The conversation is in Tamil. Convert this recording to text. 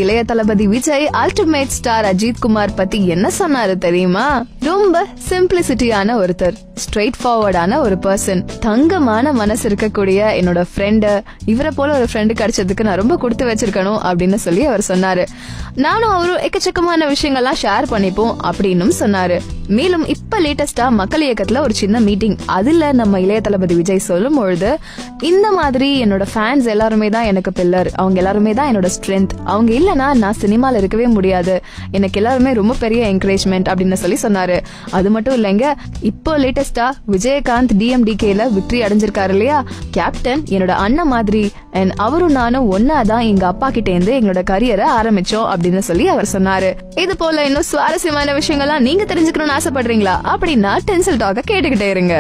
இளைய தளபதி விஜய் அல்டிமேட் ஸ்டார் அஜித் குமார் பத்தி என்ன சொன்னாரு தெரியுமா? ரொம்ப சிம்பிளிசிட்டியான ஒருத்தர், ஸ்ட்ரெயிட் ஃபார்வர்டான ஒரு பர்சன், தங்கமான மனசு இருக்கக்கூடிய என்னோட ஃப்ரெண்டு, இவரை போல ஒரு ஃப்ரெண்டு கிடைச்சதுக்கு நான் ரொம்ப கொடுத்து வச்சிருக்கணும் அப்படின்னு சொல்லி அவர் சொன்னாரு. நானும் அவரும் எக்கச்சக்கமான விஷயங்கள்லாம் ஷேர் பண்ணிப்போம் அப்படின்னு சொன்னாரு. மேலும் இப்ப லேட்டஸ்டா மக்கள் இயக்கத்துல ஒரு சின்ன மீட்டிங், அதுல நம்ம இளைய தளபதி விஜய் சொல்லும் பொழுது, இந்த மாதிரி என்னோட ஃபேன்ஸ் எல்லாருமே தான் எனக்கு பில்லர், அவங்க எல்லாருமே தான் என்னோட ஸ்ட்ரென்த், அவங்க இல்லனா நான் சினிமால இருக்கவே முடியாது, எனக்கு எல்லாருமே ரொம்ப பெரிய என்கரேஜ்மெண்ட் அப்படின்னு சொல்லி சொன்னாரு. அது மட்டும் இல்லைங்க, இப்போ லேட்டஸ்டா விஜயகாந்த் DMDKல விக்டரி அடைஞ்சிருக்காரு இல்லையா, கேப்டன் என்னோட அண்ணன் மாதிரி, அவரும் நானும் ஒன்னாதான் எங்க அப்பா கிட்ட இருந்து எங்களோட கரியரை ஆரம்பிச்சோம் அப்படின்னு சொல்லி அவர் சொன்னாரு. இது போல இன்னும் சுவாரஸ்யமான விஷயங்கள்லாம் நீங்க தெரிஞ்சுக்கணும்னு ஆசைப்படுறீங்களா? அப்படின்னா டென்சில் டாக்க கேட்டுக்கிட்டே இருங்க.